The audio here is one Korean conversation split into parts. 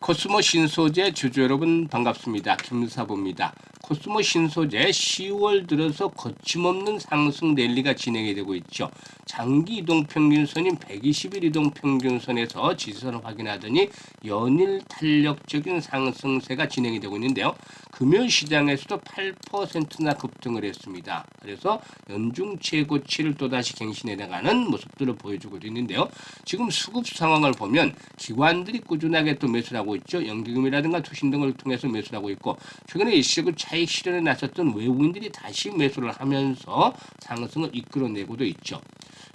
코스모 신소재 주주 여러분 반갑습니다. 김사부입니다. 코스모 신소재 10월 들어서 거침없는 상승 랠리가 진행이 되고 있죠. 장기 이동평균선인 120일 이동평균선에서 지지선을 확인하더니 연일 탄력적인 상승세가 진행이 되고 있는데요. 금요일 시장에서도 8%나 급등을 했습니다. 그래서 연중 최고치를 또다시 갱신해 나가는 모습들을 보여주고 있는데요. 지금 수급 상황을 보면 기관들이 꾸준하게 또 매수를 하고 있죠. 연기금이라든가 투신 등을 통해서 매수를 하고 있고, 최근에 일시적으로 차익 실현에 나섰던 외국인들이 다시 매수를 하면서 상승을 이끌어내고도 있죠.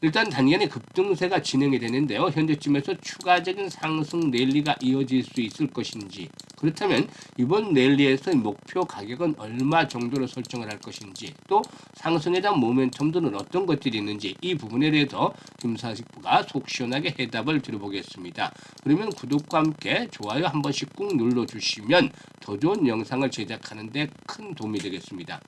일단 단기간에 급등세가 진행이 되는데요. 현재쯤에서 추가적인 상승 랠리가 이어질 수 있을 것인지, 그렇다면 이번 랠리에서 목표 가격은 얼마 정도로 설정을 할 것인지, 또 상승에 대한 모멘텀들은 어떤 것들이 있는지, 이 부분에 대해서 김사식부가 속 시원하게 해답을 드려보겠습니다. 그러면 구독과 함께 좋아요 한 번씩 꾹 눌러주시면 더 좋은 영상을 제작하는 데 큰 도움이 되겠습니다.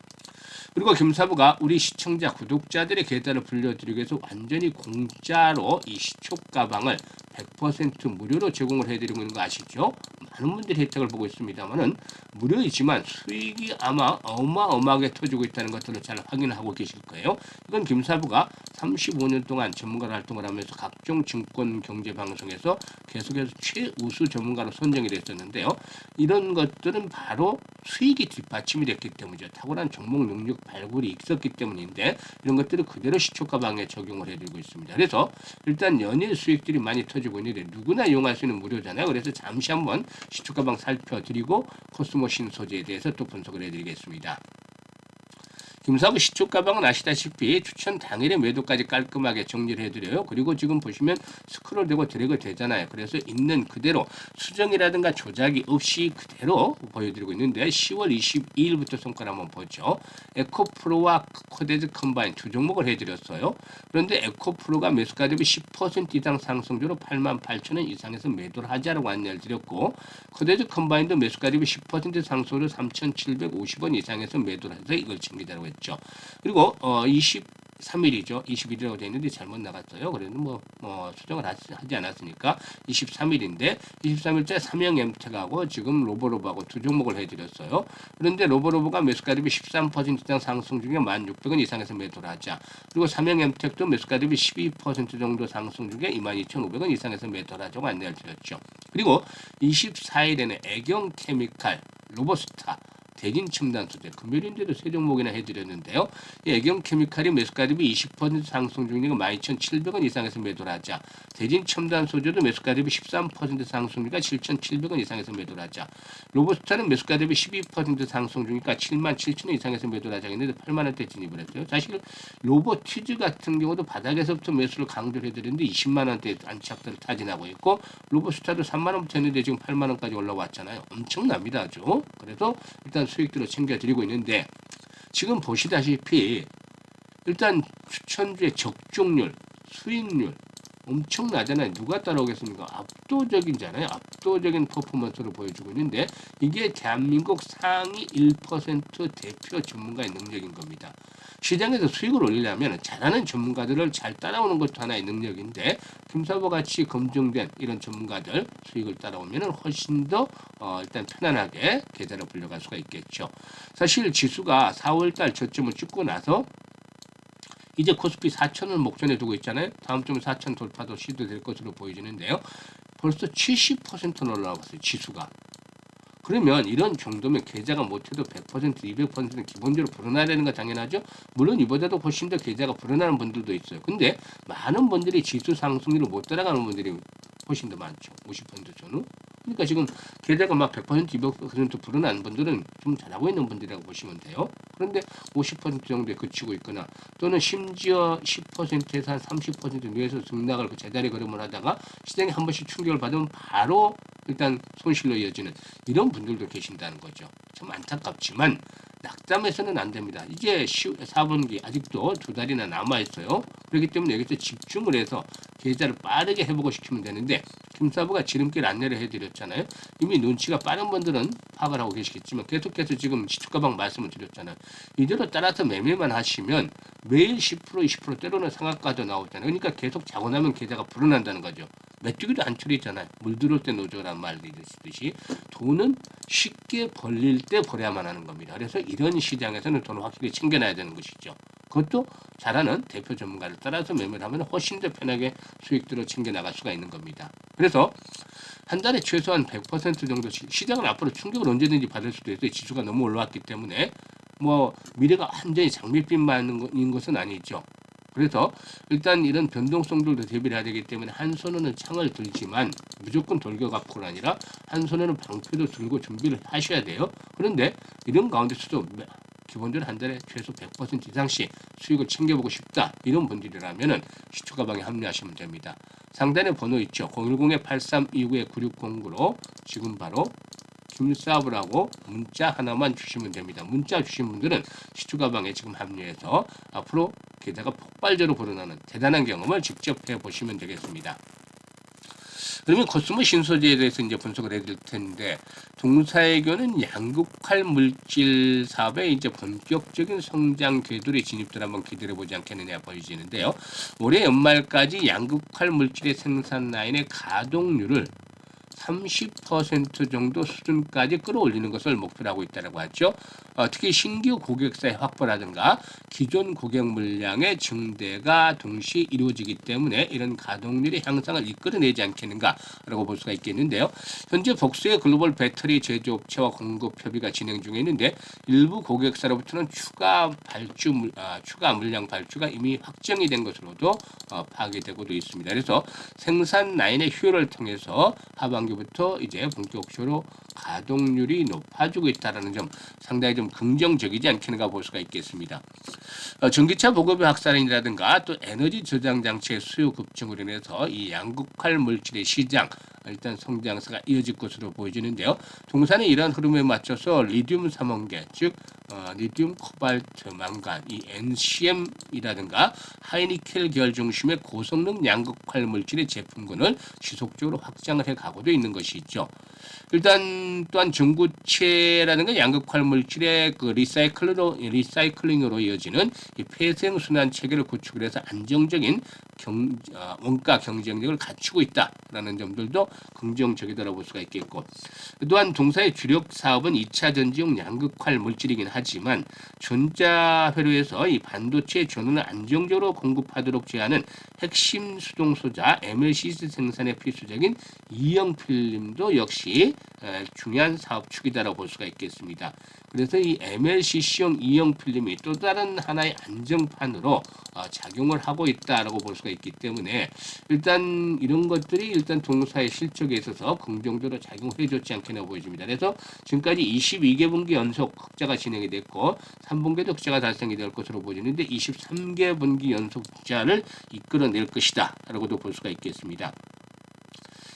그리고 김사부가 우리 시청자 구독자들의 계좌를 불려드리기 위해서 완전히 공짜로 이 시초 가방을 100% 무료로 제공을 해드리고 있는 거 아시죠? 많은 분들이 혜택을 보고 있습니다만은 무료이지만 수익이 아마 어마어마하게 터지고 있다는 것들을 잘 확인하고 계실 거예요. 이건 김사부가 35년 동안 전문가 활동을 하면서 각종 증권 경제 방송에서 계속해서 최우수 전문가로 선정이 됐었는데요. 이런 것들은 바로 수익이 뒷받침이 됐기 때문이죠. 탁월한 종목 능력 발굴이 있었기 때문인데, 이런 것들을 그대로 시초 가방에 적용을 해드리고 있습니다. 그래서 일단 연일 수익들이 많이 터지고 있는데 누구나 이용할 수 있는 무료잖아요. 그래서 잠시 한번 시초 가방 살펴드리고 코스모 신소재에 대해서 또 분석을 해드리겠습니다. 김사부 시초 가방은 아시다시피 추천 당일의 매도까지 깔끔하게 정리를 해드려요. 그리고 지금 보시면 스크롤되고 드래그 되잖아요. 그래서 있는 그대로 수정이라든가 조작이 없이 그대로 보여드리고 있는데, 10월 22일부터 손가락 한번 보죠. 에코프로와 코데즈 컴바인 두 종목을 해드렸어요. 그런데 에코프로가 매수가 대비 10% 이상 상승주로 88,000원 이상에서 매도를 하자라고 안내를 드렸고, 코데즈 컴바인도 매수가 대비 10% 상승으로 3,750원 이상에서 매도를 해서 이걸 챙기자라고 했죠. 그리고 23일이죠. 21일이라고 되어 있는데 잘못 나갔어요. 그래도 수정을 하지 않았으니까 23일인데 23일째 삼형 엠텍하고 지금 로보로보하고 두 종목을 해드렸어요. 그런데 로보로보가 매수가 대비 13% 이상 상승 중에 1,600원 이상에서 매도를 하자. 그리고 삼형 엠텍도 매수가 대비 12% 정도 상승 중에 22,500원 이상에서 매도를 하자고 안내를 드렸죠. 그리고 24일에는 애경케미칼, 로보스타, 대진첨단소재, 금요일인데도 세 종목이나 해드렸는데요. 이 애경케미칼이 매수가 대비 20% 상승 중이고 12,700원 이상에서 매도를 하자. 대진첨단소재도 매수가 대비 13% 상승 중이니까 7,700원 이상에서 매도를 하자. 로보스타는 매수가 대비 12% 상승 중이니까 77,000원 이상에서 매도를 하자 했는데 8만원대 진입을 했어요. 사실 로보티즈 같은 경우도 바닥에서부터 매수를 강조를 해드렸는데 20만원대 안착들을 타진하고 있고, 로보스타도 3만원부터 했는데 지금 8만원까지 올라왔잖아요. 엄청납니다 아주. 그래서 일단 수익들을 챙겨드리고 있는데, 지금 보시다시피 일단 추천주의 적중률, 수익률 엄청나잖아요. 누가 따라오겠습니까? 압도적이잖아요. 압도적인 퍼포먼스를 보여주고 있는데, 이게 대한민국 상위 1% 대표 전문가의 능력인 겁니다. 시장에서 수익을 올리려면 잘하는 전문가들을 잘 따라오는 것도 하나의 능력인데, 김사부 같이 검증된 이런 전문가들 수익을 따라오면 훨씬 더 일단 편안하게 계좌를 불려갈 수가 있겠죠. 사실 지수가 4월달 저점을 찍고 나서 이제 코스피 4,000을 목전에 두고 있잖아요. 다음 주면 4,000 돌파도 시도될 것으로 보여지는데요. 벌써 70%는 올라왔어요. 지수가. 그러면 이런 정도면 계좌가 못해도 100%, 200%는 기본적으로 불어나야 되는 거 당연하죠. 물론 이보다도 훨씬 더 계좌가 불어나는 분들도 있어요. 근데 많은 분들이 지수 상승률을 못 따라가는 분들이 훨씬 더 많죠. 50% 전후. 그러니까 지금 계좌가 막 100%, 200% 불어난 분들은 좀 잘하고 있는 분들이라고 보시면 돼요. 그런데 50% 정도에 그치고 있거나, 또는 심지어 10%에서 한 30% 내에서 등락을 그 제자리 걸음을 하다가 시장에 한 번씩 충격을 받으면 바로 일단 손실로 이어지는 이런 분들도 계신다는 거죠. 참 안타깝지만 낙담해서는 안 됩니다. 이제 4분기 아직도 2달이나 남아 있어요. 그렇기 때문에 여기서 집중을 해서 계좌를 빠르게 회복을 시키면 되는데 김사부가 지름길 안내를 해드렸잖아요. 이미 눈치가 빠른 분들은 파악을 하고 계시겠지만 계속해서 지금 시초가방 말씀을 드렸잖아요. 이대로 따라서 매매만 하시면 매일 10% 20% 때로는 상한가도 나오잖아요. 그러니까 계속 자고 나면 계좌가 불어난다는 거죠. 메뚜기도 안 추리잖아요. 물 들어올 때 노조란 말이 있듯이 돈은 쉽게 벌릴 때 벌어야만 하는 겁니다. 그래서 이런 시장에서는 돈을 확실히 챙겨놔야 되는 것이죠. 그것도 잘하는 대표 전문가를 따라서 매매를 하면 훨씬 더 편하게 수익들을 챙겨나갈 수가 있는 겁니다. 그래서 한 달에 최소한 100% 정도 시장은 앞으로 충격을 언제든지 받을 수도 있어요. 지수가 너무 올라왔기 때문에 뭐 미래가 완전히 장밋빛만인 것은 아니죠. 그래서 일단 이런 변동성들도 대비를 해야 되기 때문에 한 손으로는 창을 들지만 무조건 돌격앞으로 아니라 한 손으로는 방패도 들고 준비를 하셔야 돼요. 그런데 이런 가운데서도 기본적으로 한 달에 최소 100% 이상씩 수익을 챙겨보고 싶다. 이런 분들이라면은 시초가방에 합류하시면 됩니다. 상단에 번호 있죠. 010-8329-9609로 지금 바로 김사부라고 문자 하나만 주시면 됩니다. 문자 주신 분들은 시초가방에 지금 합류해서 앞으로 계좌가 폭발적으로 불어나는 대단한 경험을 직접 해보시면 되겠습니다. 그러면 코스모 신소재에 대해서 이제 분석을 해드릴 텐데 동사외교는 양극화 물질 사업에 이제 본격적인 성장 궤도에 진입들 한번 기다려 보지 않겠느냐 보여지는데요. 올해 연말까지 양극화 물질의 생산 라인의 가동률을 30% 정도 수준까지 끌어올리는 것을 목표로 하고 있다고 하죠. 특히 신규 고객사의 확보라든가 기존 고객 물량의 증대가 동시에 이루어지기 때문에 이런 가동률의 향상을 이끌어내지 않겠는가라고 볼 수가 있겠는데요. 현재 복수의 글로벌 배터리 제조업체와 공급 협의가 진행 중에 있는데 일부 고객사로부터는 추가 물량 발주가 이미 확정이 된 것으로도 파악이 되고도 있습니다. 그래서 생산 라인의 효율을 통해서 하반기부터 이제 본격적으로 가동률이 높아지고 있다는 점 상당히 좀 긍정적이지 않겠는가 볼 수가 있겠습니다. 전기차 보급의 확산이라든가 또 에너지 저장 장치의 수요 급증으로 인해서 이 양극화 물질의 시장 일단 성장세가 이어질 것으로 보여지는데요. 동사는 이러한 흐름에 맞춰서 리튬 삼원계 즉 리튬 코발트 망간 이 NCM이라든가 하이니켈 계열 중심의 고성능 양극화 물질의 제품군을 지속적으로 확장을 해가고도 있는 것이 있죠. 일단 또한 전구체라든가 양극화 물질의 그 리사이클링으로 이어지는 이 폐쇄형 순환 체계를 구축을 해서 안정적인 원가 경쟁력을 갖추고 있다라는 점들도 긍정적이다라고 볼 수가 있겠고 또한 동사의 주력 사업은 2차 전지용 양극화 물질이긴 하지만 전자회로에서 이 반도체 전원을 안정적으로 공급하도록 제하는 핵심 수동소자 MLCC 생산에 필수적인 이형 필름도 역시 중요한 사업축이다라고 볼 수가 있겠습니다. 그래서 이 MLCC용 이형 필름이 또 다른 하나의 안정판으로 작용을 하고 있다라고 볼 수가 있기 때문에 일단 이런 것들이 일단 동사의 실적에 있어서 긍정적으로 작용을 해줬지 않겠나 보여집니다. 그래서 지금까지 22개 분기 연속 흑자가 진행이 됐고 3분기도 흑자가 달성이 될 것으로 보이는데 23개 분기 연속 흑자를 이끌어낼 것이다 라고도 볼 수가 있겠습니다.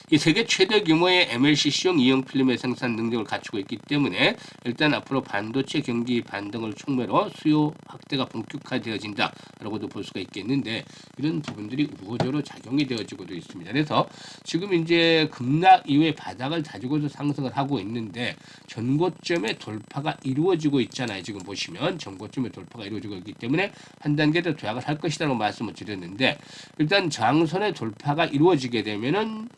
이 세계 최대 규모의 MLCC용 이형 필름의 생산 능력을 갖추고 있기 때문에 일단 앞으로 반도체 경기 반등을 촉매로 수요 확대가 본격화되어진다라고도 볼 수가 있겠는데 이런 부분들이 우호적으로 작용이 되어지고도 있습니다. 그래서 지금 이제 급락 이후에 바닥을 다지고서 상승을 하고 있는데 전고점의 돌파가 이루어지고 있잖아요. 지금 보시면 전고점의 돌파가 이루어지고 있기 때문에 한 단계 더 도약을 할 것이라고 말씀을 드렸는데 일단 장선의 돌파가 이루어지게 되면은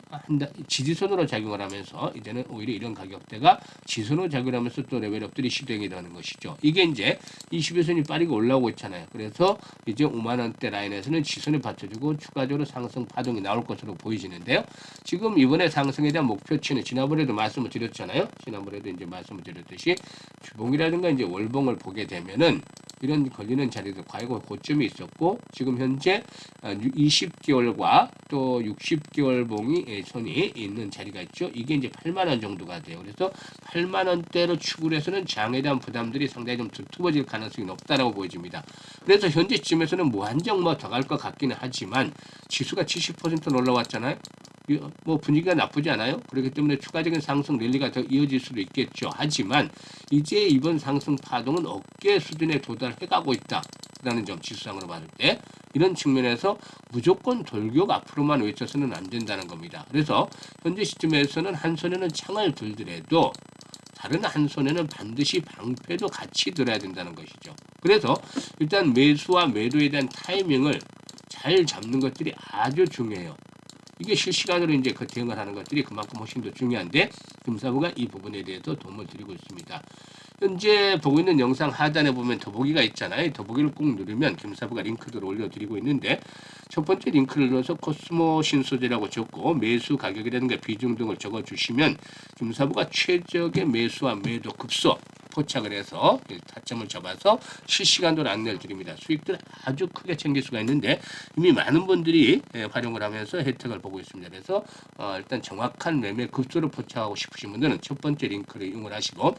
지지선으로 작용을 하면서 이제는 오히려 이런 가격대가 지선으로 작용을 하면서 또 레벨업들이 시행이 되는 것이죠. 이게 이제 21선이 빠르게 올라오고 있잖아요. 그래서 이제 5만원대 라인에서는 지선이 받쳐주고 추가적으로 상승 파동이 나올 것으로 보이지는데요. 지금 이번에 상승에 대한 목표치는 지난번에도 말씀을 드렸잖아요. 지난번에도 이제 말씀을 드렸듯이 주봉이라든가 이제 월봉을 보게 되면은 이런 걸리는 자리도 과거 고점이 있었고 지금 현재 20개월과 또 60개월 봉이 선이 있는 자리가 있죠. 이게 이제 8만 원 정도가 돼요. 그래서 8만 원대로 추구를 해서는 장에 대한 부담들이 상당히 좀 두터워질 가능성이 높다라고 보여집니다. 그래서 현재쯤에서는 무한정 더 갈 것 같기는 하지만 지수가 70% 올라왔잖아요. 뭐 분위기가 나쁘지 않아요. 그렇기 때문에 추가적인 상승 랠리가 더 이어질 수도 있겠죠. 하지만 이제 이번 상승 파동은 어깨 수준에 도달해가고 있다라는 점, 지수상으로 봤을 때 이런 측면에서 무조건 돌격 앞으로만 외쳐서는 안 된다는 겁니다. 그래서 현재 시점에서는 한 손에는 창을 들더라도 다른 한 손에는 반드시 방패도 같이 들어야 된다는 것이죠. 그래서 일단 매수와 매도에 대한 타이밍을 잘 잡는 것들이 아주 중요해요. 이게 실시간으로 이제 그 대응을 하는 것들이 그만큼 훨씬 더 중요한데 금사부가 이 부분에 대해서 도움을 드리고 있습니다. 현재 보고 있는 영상 하단에 보면 더보기가 있잖아요. 더보기를 꾹 누르면 금사부가 링크들을 올려드리고 있는데 첫 번째 링크를 눌러서 코스모 신소재라고 적고 매수 가격이라든가 비중 등을 적어주시면 금사부가 최적의 매수와 매도 급소 포착을 해서 타점을 잡아서 실시간으로 안내를 드립니다. 수익들 아주 크게 챙길 수가 있는데 이미 많은 분들이 활용을 하면서 혜택을 보고 있습니다. 그래서 일단 정확한 매매 급소를 포착하고 싶으신 분들은 첫 번째 링크를 이용을 하시고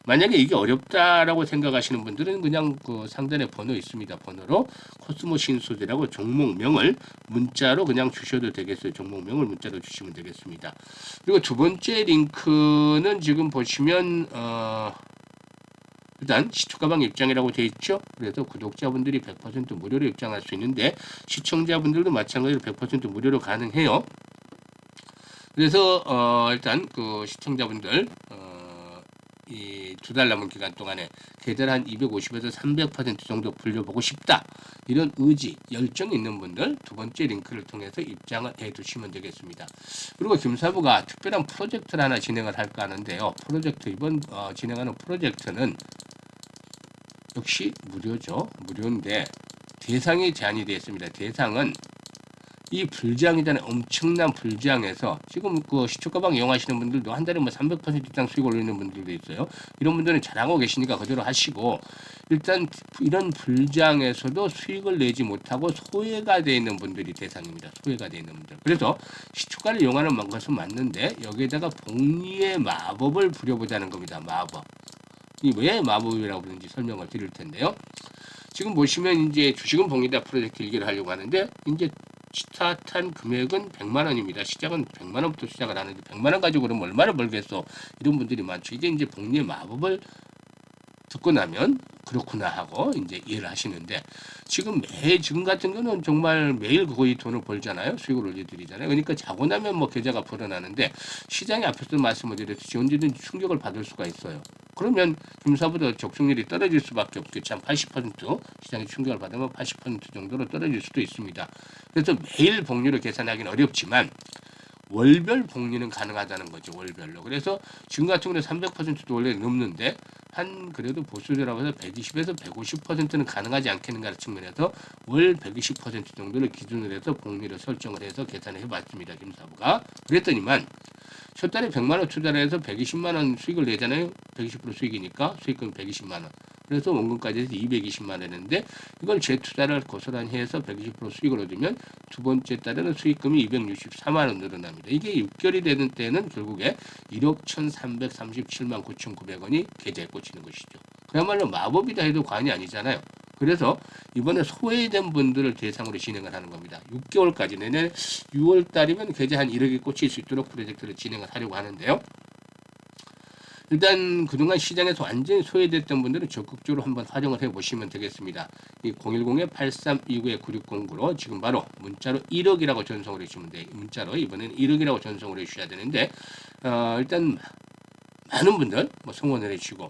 만약에 이게 어렵다라고 생각하시는 분들은 그냥 그 상단에 번호 있습니다. 번호로 코스모 신소재라고 종목명을 문자로 그냥 주셔도 되겠어요. 종목명을 문자로 주시면 되겠습니다. 그리고 두 번째 링크는 지금 보시면 일단 시초가방 입장이라고 되어 있죠. 그래서 구독자분들이 100% 무료로 입장할 수 있는데 시청자분들도 마찬가지로 100% 무료로 가능해요. 그래서 일단 그 시청자분들 이 두 달 남은 기간 동안에 계좌를 한 250에서 300% 정도 불려보고 싶다. 이런 의지, 열정이 있는 분들 두 번째 링크를 통해서 입장을 해두시면 되겠습니다. 그리고 김사부가 특별한 프로젝트를 하나 진행을 할까 하는데요. 프로젝트 이번 진행하는 프로젝트는 역시 무료죠. 무료인데 대상이 제한이 되어 있습니다. 대상은 이 불장이잖아요. 엄청난 불장에서 지금 그 시초가방 이용하시는 분들도 한 달에 뭐 300% 이상 수익 올리는 분들도 있어요. 이런 분들은 잘하고 계시니까 그대로 하시고 일단 이런 불장에서도 수익을 내지 못하고 소외가 되어 있는 분들이 대상입니다. 소외가 되어 있는 분들. 그래서 시초가를 이용하는 것은 맞는데 여기에다가 복리의 마법을 부려보자는 겁니다. 마법. 이 왜 마법이라고 부르는지 설명을 드릴 텐데요. 지금 보시면 이제 주식은 복리다 프로젝트 1기를 하려고 하는데 이제 스타트한 금액은 100만 원입니다. 시작은 100만 원부터 시작을 하는데 100만 원 가지고 그러면 얼마나 벌겠어? 이런 분들이 많죠. 이제 복리의 마법을 듣고 나면 그렇구나 하고 이제 이해를 하시는데 지금 같은 경우는 정말 매일 거의 돈을 벌잖아요. 수익을 올려드리잖아요. 그러니까 자고 나면 뭐 계좌가 불어나는데 시장이 앞에서 말씀을 드렸듯이 언제든지 충격을 받을 수가 있어요. 그러면 김사보다 적중률이 떨어질 수밖에 없겠죠. 한 80% 시장이 충격을 받으면 80% 정도로 떨어질 수도 있습니다. 그래서 매일 복리를 계산하기는 어렵지만 월별 복리는 가능하다는 거죠. 월별로. 그래서 지금 같은 경우는 300%도 원래 넘는데 한 그래도 보수적으로 해서 120에서 150%는 가능하지 않겠는가 측면에서 월 120% 정도를 기준으로 해서 복리를 설정을 해서 계산을 해봤습니다. 김사부가. 그랬더니만 첫 달에 100만 원 투자를 해서 120만 원 수익을 내잖아요. 120% 수익이니까 수익금 120만 원. 그래서 원금까지 해서 220만 원 했는데 이걸 재투자를 고스란히 해서 120% 수익을 얻으면 두 번째 달에는 수익금이 264만 원 늘어납니다. 이게 6개월이 되는 때는 결국에 1억 1,337만 9,900원이 계좌에 꽂히는 것이죠. 그야말로 마법이다 해도 과언이 아니잖아요. 그래서 이번에 소외된 분들을 대상으로 진행을 하는 겁니다. 6개월까지 내년 6월 달이면 계좌 한 1억이 꽂힐 수 있도록 프로젝트를 진행을 하려고 하는데요. 일단 그동안 시장에서 완전히 소외됐던 분들은 적극적으로 한번 활용을 해보시면 되겠습니다. 이 010-8329-9609로 지금 바로 문자로 1억이라고 전송을 해주시면 돼요. 문자로 이번에는 1억이라고 전송을 해주셔야 되는데 일단 많은 분들 성원을 해주시고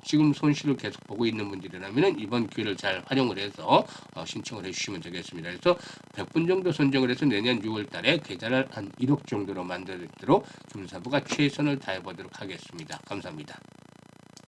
지금 손실을 계속 보고 있는 분들이라면 이번 기회를 잘 활용을 해서 신청을 해주시면 되겠습니다. 그래서 100분 정도 선정을 해서 내년 6월 달에 계좌를 한 1억 정도로 만들도록 김사부가 최선을 다해보도록 하겠습니다. 감사합니다.